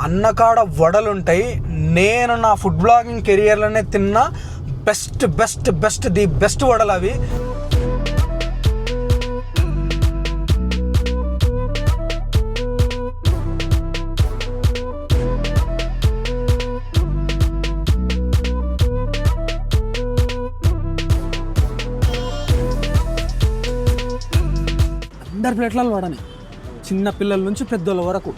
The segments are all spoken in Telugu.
అన్నకాడ వడలు ఉంటాయి. నేను నా ఫుడ్ బ్లాగింగ్ కెరియర్లోనే తిన్న best best best the best వడలు అవి. అందరి ప్లేట్లలో వడనే, చిన్న పిల్లల నుంచి పెద్దోళ్ళ వరకు.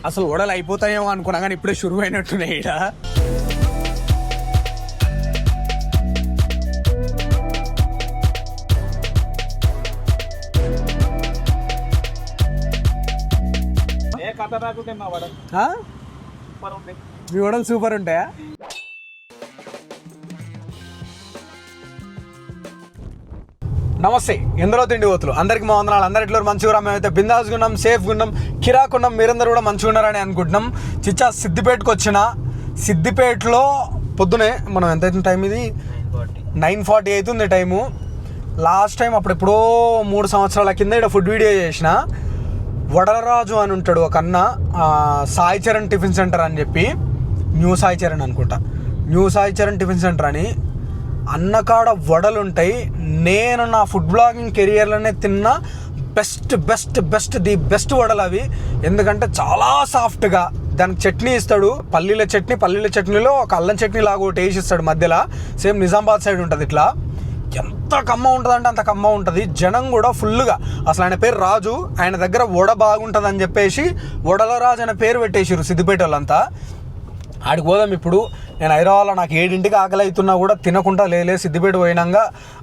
అసలు వడలు అయిపోతాయేమో అనుకున్నా కానీ ఇప్పుడే షురు అయినట్టున్నాయి ఈడ. మీ వడలు సూపర్ ఉంటాయా? నమస్తే, ఎందులో తిండి పోతులు అందరికి మా వందనాలు. అందరిట్లో మంచిగా మేమైతే బిందాస్గా ఉన్నాం, సేఫ్గా ఉన్నాం, కిరాక్ ఉన్నాం. మీరందరూ కూడా మంచిగా ఉన్నారని అనుకుంటున్నాం. చిచ్చా సిద్దిపేటకు వచ్చిన, సిద్దిపేటలో పొద్దునే మనం ఎంత అవుతుంది టైం, ఇది 9:40 అవుతుంది టైము. లాస్ట్ టైం అప్పుడు ఎప్పుడో 3 సంవత్సరాల కింద ఇక్కడ ఫుడ్ వీడియో చేసిన. వడలరాజు అని ఉంటాడు ఒక అన్న, సాయి చరణ్ టిఫిన్ సెంటర్ అని చెప్పి, న్యూ సాయి చరణ్ అనుకుంటా, new Sai Charan tiffin centre అని. అన్నకాడ వడలు ఉంటాయి. నేను నా ఫుడ్ బ్లాగింగ్ కెరియర్లోనే తిన్న best best best the best వడలు అవి. ఎందుకంటే చాలా సాఫ్ట్గా, దానికి చట్నీ ఇస్తాడు, పల్లీల చట్నీలో ఒక అల్లం చట్నీ లాగా ఒకటి వేసి ఇస్తాడు మధ్యలో. సేమ్ నిజామాబాద్ సైడ్ ఉంటుంది ఇట్లా. ఎంత కమ్మ ఉంటుంది అంటే అంత కమ్మ ఉంటుంది. జనం కూడా ఫుల్గా, అసలు ఆయన పేరు రాజు, ఆయన దగ్గర వడ బాగుంటుంది అని చెప్పేసి వడల రాజు అనే పేరు పెట్టేసారు సిద్దిపేట వాళ్ళంతా. ఆడికి పోదాం ఇప్పుడు. నేను హైదరాబాద్లో నాకు 7ంటికి ఆకలి అవుతున్నా కూడా తినకుండా లేలే, సిద్దిపేట పోయినాక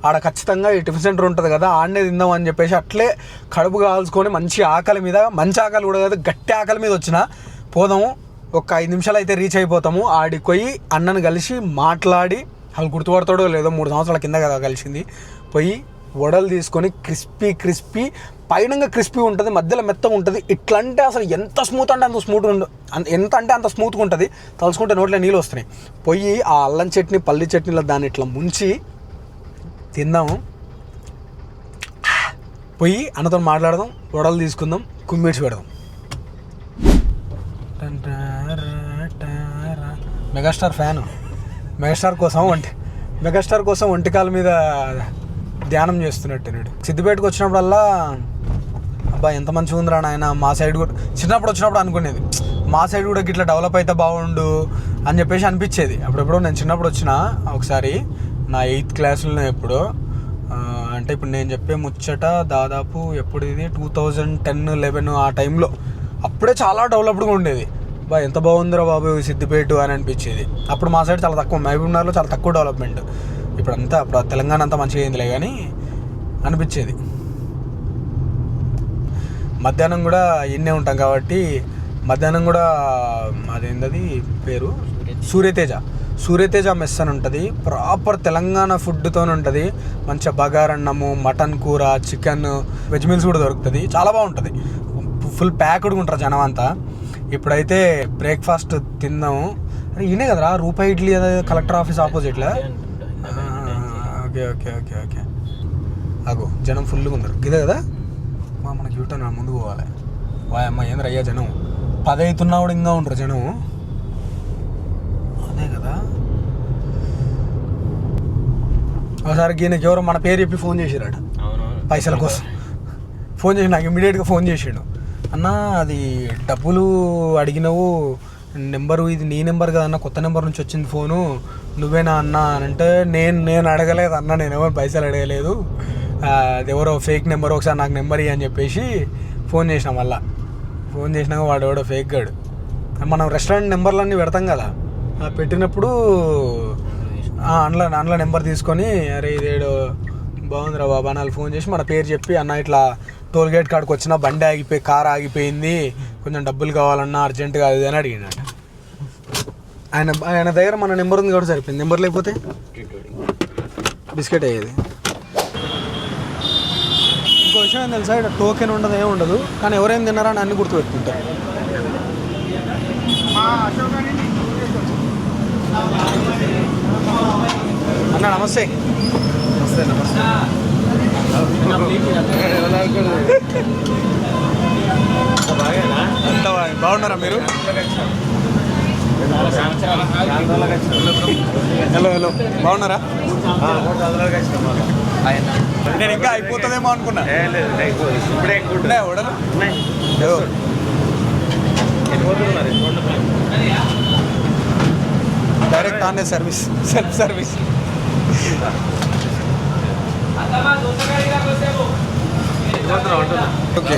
ఆడ ఖచ్చితంగా ఈ టిఫిన్ సెంటర్ ఉంటుంది కదా, ఆడనే తిందాం అని చెప్పేసి అట్లే కడుపు కాల్చుకొని మంచి ఆకలి మీద, మంచి ఆకలి కూడా కాదు గట్టి ఆకలి మీద వచ్చిన. పోదాము, ఒక 5 నిమిషాలు అయితే రీచ్ అయిపోతాము. ఆడికి పోయి అన్నను కలిసి మాట్లాడి, వాళ్ళు గుర్తుపడతాడో లేదో, 3 సంవత్సరాల కింద కదా కలిసింది. పోయి వడలు తీసుకొని క్రిస్పీ పైనంగా క్రిస్పీ ఉంటుంది, మధ్యలో మెత్తగా ఉంటుంది. ఇట్లా అంటే అసలు ఎంత స్మూత్ అంటే అంత స్మూత్ ఎంత అంటే అంత స్మూత్గా ఉంటుంది. తలుచుకుంటే నోట్లో నీళ్ళు వస్తున్నాయి. పోయి ఆ అల్లం చట్నీ పల్లి చట్నీలో దాన్ని ఇట్లా ముంచి తిందాము. పోయి అన్నతో మాట్లాడదాం, వడలు తీసుకుందాం, కుమ్మిడ్చి పెడదాం. మెగాస్టార్ ఫ్యాను, మెగాస్టార్ కోసం ఒంటికాల మీద ధ్యానం చేస్తున్నట్టు నేడు. సిద్దిపేటకు వచ్చినప్పుడల్లా అబ్బా ఎంత మంచిగా ఉందిరా నాయన, మా సైడ్ కూడా చిన్నప్పుడు వచ్చినప్పుడు అనుకునేది, మా సైడ్ కూడా ఇట్లా డెవలప్ అయితే బాగుండు అని చెప్పేసి అనిపించేది. అప్పుడెప్పుడు నేను చిన్నప్పుడు వచ్చిన ఒకసారి నా 8th క్లాస్లో ఎప్పుడో, అంటే ఇప్పుడు నేను చెప్పే ముచ్చట దాదాపు ఎప్పుడు ఇది 2010-11 ఆ టైంలో. అప్పుడే చాలా డెవలప్డ్గా ఉండేది. బా ఎంత బాగుందిరా బాబు సిద్దిపేట అని అనిపించేది. అప్పుడు మా సైడ్ చాలా తక్కువ, మహబూబ్నగర్లో చాలా తక్కువ డెవలప్మెంట్. ఇప్పుడు తెలంగాణ అంతా మంచిగా అయిందిలే కానీ అనిపించేది. మధ్యాహ్నం కూడా ఇన్నే ఉంటాం కాబట్టి, మధ్యాహ్నం కూడా అదేంటది పేరు, సూర్యతేజ మెస్ అని ఉంటుంది. ప్రాపర్ తెలంగాణ ఫుడ్తో ఉంటుంది. మంచిగా బగారన్నము, మటన్ కూర, చికెన్, వెజ్ మీల్స్ కూడా దొరుకుతుంది. చాలా బాగుంటుంది. ఫుల్ ప్యాక్డ్గా ఉంటారు జనం అంతా. ఇప్పుడైతే బ్రేక్ఫాస్ట్ తిందాము. ఈయనే కదరా రూపాయి ఇడ్లీ, అదే కలెక్టర్ ఆఫీస్ ఆపోజిట్లో. ఓకే అగో జనం ఫుల్గా ఉన్నారు. ఇదే కదా మనకి యూటర్న్ ముందు పోవాలి. అమ్మ ఏంద్ర అయ్యా జనం 10 అవుతున్నా కూడా ఇంకా ఉంటారు జనం. అదే కదా. ఒకసారి ఈయనకి ఎవరో మన పేరు చెప్పి ఫోన్ చేసిరాడు పైసల కోసం. ఫోన్ చేసి నాకు ఇమ్మీడియట్గా ఫోన్ చేసాడు. అన్న అది డబ్బులు అడిగినవు నెంబరు, ఇది నీ నెంబర్ కదన్న, కొత్త నెంబర్ నుంచి వచ్చింది ఫోను, నువ్వేనా అన్న అని అంటే, నేను అడగలేదు అన్న, నేను ఎవరు పైసలు అడగలేదు, అది ఎవరో ఫేక్ నెంబర్, ఒకసారి నాకు నెంబర్ ఇవ్వని చెప్పేసి ఫోన్ చేసినా. మళ్ళీ ఫోన్ చేసినాక వాడు ఎవడో ఫేక్ గాడు. మనం రెస్టారెంట్ నెంబర్లన్నీ పెడతాం కదా, పెట్టినప్పుడు అందులో నెంబర్ తీసుకొని, అరే ఇదేడో బాగుందిరా బాబా అని ఫోన్ చేసి మన పేరు చెప్పి, అన్న ఇట్లా టోల్ గేట్ కాడికి వచ్చిన బండి ఆగిపోయి కార్ ఆగిపోయింది, కొంచెం డబ్బులు కావాలన్నా అర్జెంటుగా అది అని అడిగినాడు. ఆయన దగ్గర మన నెంబర్ ఉంది కాబట్టి సరిపోయింది. నెంబర్ లేకపోతే బిస్కెట్ అయ్యేది. ఇంకో విషయం ఏం తెలుసా, ఇక్కడ టోకెన్ ఉండదు, ఏమి ఉండదు, కానీ ఎవరేం తిన్నారా అని అన్ని గుర్తుపెట్టుకుంటారు. నమస్తే. నమస్తే నమస్తే. అంత బాగున్నారా మీరు? హలో హలో బాగున్నారా? నేను ఇంకా అయిపోతుందేమో అనుకున్నా. ఉన్నాయా ఓడలు? Direct online service, self service. Okay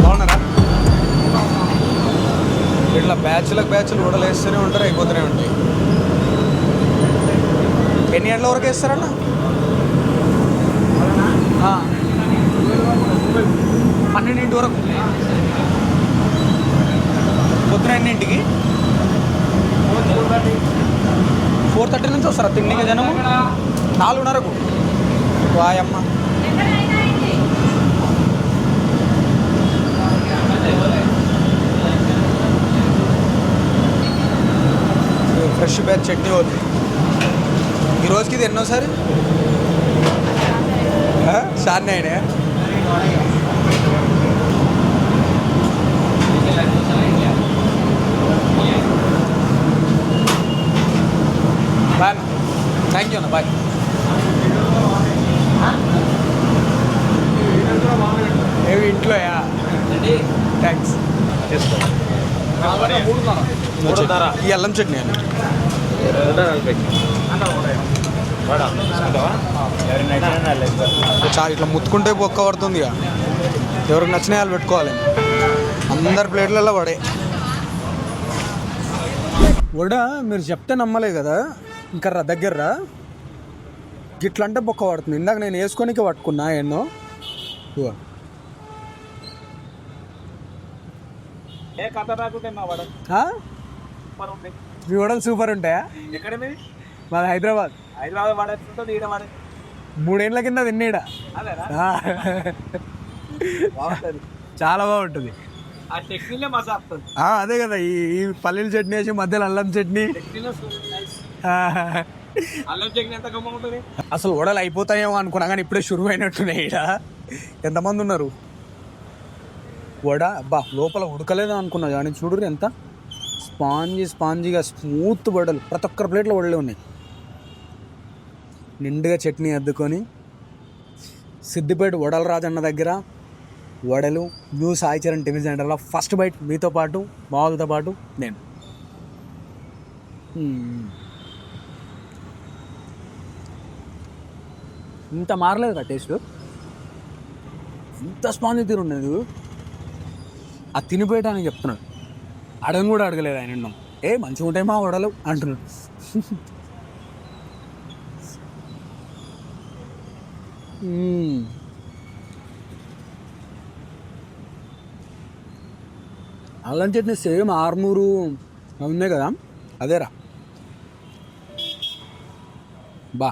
బాగున్నారా? ఇట్లా బ్యాచ్లు ఓడలు వేస్తూనే ఉంటారు, అయిపోతూనే ఉంటాయి. ఎన్ని గంటల వరకు వేస్తారన్న? 12 వరకు. పొద్దున ఎన్నింటికి? 4:30 నుంచి వస్తారా తిండికి జనము? 4:30కు. వాయమ్మ. ఫ్రెష్ బ్యాచ్ చట్నీ పోతుంది. ఈ రోజుకి ఇది ఎన్నోసారి? సార్నే అయినా బాయ్. థ్యాంక్ యూ అన్న, బాయ్. ఏవి ఇంట్లోయా? థ్యాంక్స్. ఈ అల్లం చట్నీ అండి. చాలా ఇట్లా ముత్తుకుంటే బొక్క పడుతుంది. ఇక ఎవరికి నచ్చిన వాళ్ళు పెట్టుకోవాలి. అందరి ప్లేట్లలో పడే వడ. మీరు చెప్తే నమ్మలే కదా. ఇంకా దగ్గర్రా ఇట్లా అంటే బొక్క పడుతుంది. ఇందాక నేను వేసుకోనికే పట్టుకున్నా ఎన్నో. మీ వడలు సూపర్ ఉంటాయా? ఎక్కడ మాది హైదరాబాద్. 3 ఏళ్ళ కింద తిన్నీడ. చాలా బాగుంటుంది. అదే కదా ఈ పల్లీల చట్నీ వేసి మధ్యలో అల్లం చట్నీ. అసలు వడలు అయిపోతాయేమో అనుకున్నా కానీ ఇప్పుడే షురువు అయినట్టున్నాయి. ఈడ ఎంతమంది ఉన్నారు? వడ అబ్బా లోపల ఉడకలేదు అనుకున్నా కానీ చూడరు ఎంత స్పాంజీగా స్మూత్ వడలు. ప్రతి ఒక్కరి ప్లేట్లో వడలే ఉన్నాయి. నిండుగా చట్నీ అద్దుకొని సిద్దిపేట వడల రాజన్న దగ్గర వడలు న్యూ సాయి చరణ్ టిఫిన్ సెంటర్లో ఫస్ట్ బైట్ మీతో పాటు మామూలుతో పాటు నేను. ఇంత మారలేదు కదా టేస్ట్. ఇంత స్పాంజీ తీరుండదు. ఆ తినిపోయటానికి చెప్తున్నాడు. అడగను కూడా అడగలేదు ఆయన. నిన్న మంచిగా ఉంటాయి మా వడలు అంటున్నాడు. అల్లం చట్నీ సేమ్ ఆర్మూరు ఉన్నాయి కదా, అదేరా. బా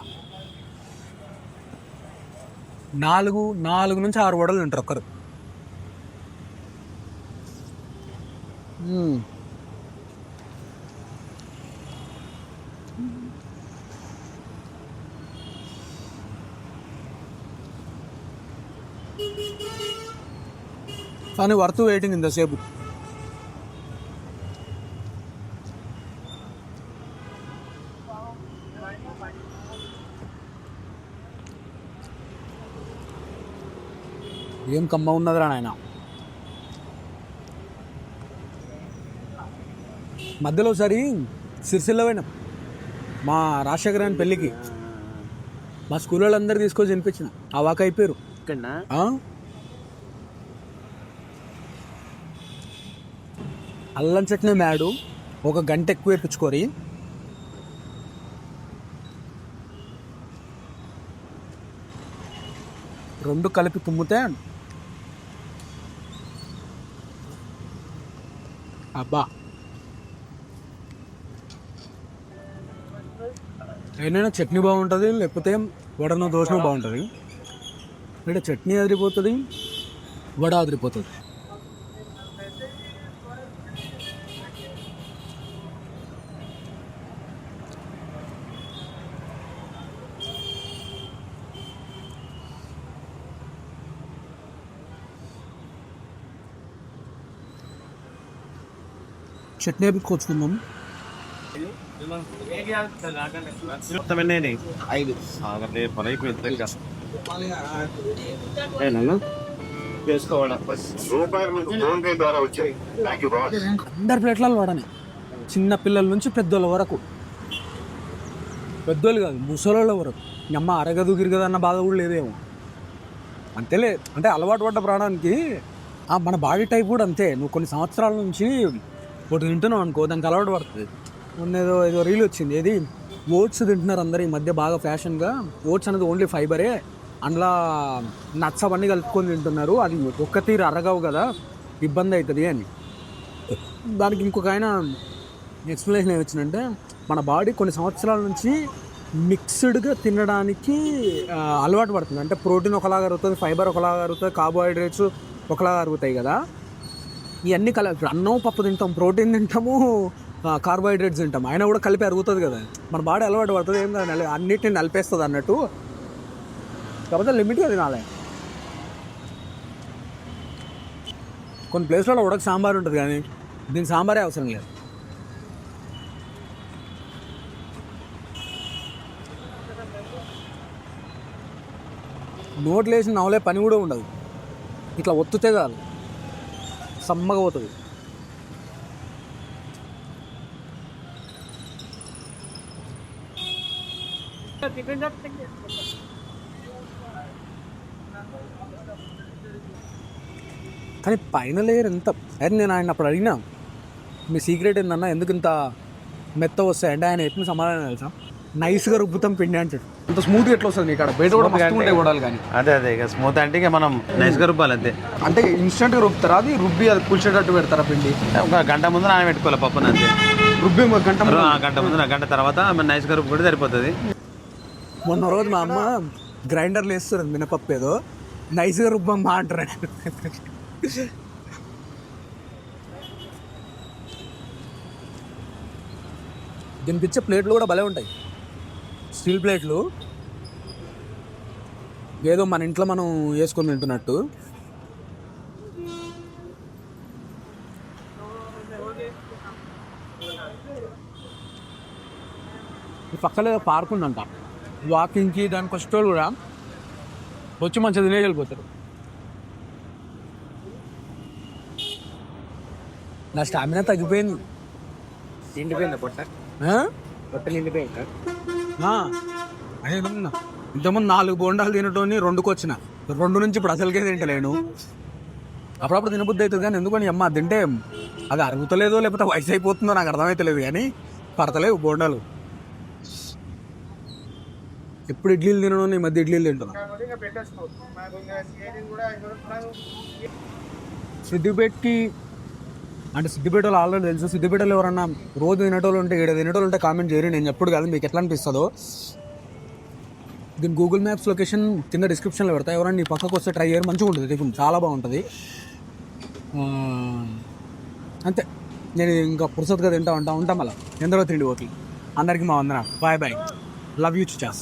4 నుంచి 6 వడలు ఉంటారు ఒక్కరు. కానీ వర్త్ వెయిటింగ్ ఇంతసేపు. ఏం కమ్మ ఉన్నదిరా నాయన. మధ్యలో ఒకసారి సిరిసిల్ల పోయినాం మా రాజశేఖర్ అని పెళ్ళికి. మా స్కూల్ వాళ్ళందరూ తీసుకొని వినిపించిన ఆ వాక్ అయిపోయారు. అల్లం చట్నీ మ్యాడు 1 గంట ఎక్కువ వేయించుకోరి. రెండు కలిపి తుమ్మితే అబ్బా. ఏదైనా చట్నీ బాగుంటుంది, లేకపోతే వడనో దోశనో బాగుంటుంది. అంటే చట్నీ అదిరిపోతుంది, వడ అదిరిపోతుంది. చట్నీ వేపించుకొచ్చుకుందాం. మొత్తం ఎన్ని 5 అందరి ప్లేట్లలో వాడని, చిన్న పిల్లల నుంచి పెద్దోళ్ళ వరకు. పెద్దోళ్ళు కాదు, ముసలోళ్ళ వరకు. మీ అమ్మ అరగదు గిరగదు అన్న బాధ కూడా లేదేమో. అంతేలే, అంటే అలవాటు పడ్డ ప్రాణానికి మన బాడీ టైప్ కూడా అంతే. నువ్వు కొన్ని సంవత్సరాల నుంచి ఒకటి తింటున్నావు అనుకో, దానికి అలవాటు పడుతుంది. మొన్న ఏదో రీల్ వచ్చింది, ఏది ఓట్స్ తింటున్నారు అందరు ఈ మధ్య బాగా ఫ్యాషన్గా. ఓట్స్ అనేది ఓన్లీ ఫైబరే, అందులో నట్స్ అవన్నీ కలుపుకొని తింటున్నారు. అది ఒక్క తీరు అరగవు కదా, ఇబ్బంది అవుతుంది అని. దానికి ఇంకొక ఆయన ఎక్స్ప్లెనేషన్ ఏమొచ్చిందంటే, మన బాడీ కొన్ని సంవత్సరాల నుంచి మిక్స్డ్గా తినడానికి అలవాటు పడుతుంది. అంటే ప్రోటీన్ ఒకలాగా అరుగుతుంది, ఫైబర్ ఒకలాగా అరుగుతుంది, కార్బోహైడ్రేట్స్ ఒకలాగా అరుగుతాయి కదా. ఇవన్నీ ఇప్పుడు అన్నం పప్పు తింటాం, ప్రోటీన్ తింటాము, కార్బోహైడ్రేట్స్ తింటాం, అయినా కూడా కలిపి అరుగుతుంది కదా. మన బాడీ అలవాటు పడుతుంది, ఏం కాదు, అన్నిటిని నలిపేస్తుంది అన్నట్టు. కాకపోతే లిమిట్గా తినాలి. కొన్ని ప్లేస్లలో ఉడక సాంబార్ ఉంటుంది, కానీ దీనికి సాంబారే అవసరం లేదు. నోట్లు వేసి నవలే పని కూడా ఉండదు, ఇట్లా ఒత్తుతే కాదు, సమ్మగా పోతుంది. కానీ పైన లేయర్ ఎంత, అయితే నేను ఆయన అప్పుడు అడిగినా, మీ సీక్రెట్ ఏందన్నా, ఎందుకు ఇంత మెత్త వస్తాయంటే ఆయన ఎప్పుడు సమాధానం తెలుసా, నైస్గా రుబ్బుతాం పిండి అని చెప్పి. అంత స్మూత్గా ఎట్లా వస్తుంది ఇక్కడ బయట కూడా మస్తు ఉంటాయి కూడాలి. కానీ అదే ఇక స్మూత్ అంటే ఇక మనం నైస్గా రుబ్బాలి అంతే. అంటే ఇన్స్టెంట్గా రుబ్బుతారా, అది రుబ్బి అది పులిచేటట్టు పెడతారా పిండి? ఒక గంట ముందు నానబెట్టుకోవాలి పప్పును అంతే. రుబ్బి ఒక గంట ముందు గంట తర్వాత నైస్గా రుబ్బు కూడా సరిపోతుంది. మొన్న రోజు మా అమ్మ గ్రైండర్లు వేస్తుంది మినపప్పు, ఏదో నైస్గా రుబ్బమ్మా అంటారు. దీనికి ఇచ్చే ప్లేట్లు కూడా భలే ఉంటాయి, స్టీల్ ప్లేట్లు, ఏదో మన ఇంట్లో మనం వేసుకొని తింటున్నట్టు. ఈ పక్కన ఏదో పార్క్ ఉందంట, వాకింగ్కి దానికి వచ్చేటోళ్ళు కూడా వచ్చి మంచిగా తినే వెళ్ళిపోతారు. నా స్టామినా తగ్గిపోయింది. అదే ఇంతకుముందు 4 బోండాలు తినటోని 2కి వచ్చిన, 2 నుంచి ఇప్పుడు అసలుకే తింటలేను. అప్పుడప్పుడు తినబుద్ధి అవుతుంది, కానీ ఎందుకని అమ్మ తింటే అది అరుగుతలేదో లేకపోతే వయసు అయిపోతుందో నాకు అర్థమవుతలేదు, కానీ పడతలేవు బోండాలు. ఎప్పుడు ఇడ్లీలు తినడం, ఈ మధ్య ఇడ్లీలు తింటున్నా. సిద్దిపేటకి అంటే సిద్దిపేటలో ఆల్రెడీ తెలుసు. సిద్దిపేటలో ఎవరన్నా రోజు తినేటోళ్ళు ఉంటే, 7 తినేటోళ్ళు ఉంటే కామెంట్ చేయరు, నేను ఎప్పుడు కాదు, మీకు ఎట్లా అనిపిస్తుందో. దీని గూగుల్ మ్యాప్స్ లొకేషన్ కింద డిస్క్రిప్షన్లో పెడతా, ఎవరైనా నీ పక్కకు వస్తే ట్రై చేయరు, మంచిగా ఉంటుంది, టిఫిన్ చాలా బాగుంటుంది. అంతే, నేను ఇంకా పురుసత్గా ఉంటా మళ్ళీ ఎందరో తిండి ఓకే. అందరికీ మా వందన, bye bye, love you Chichas.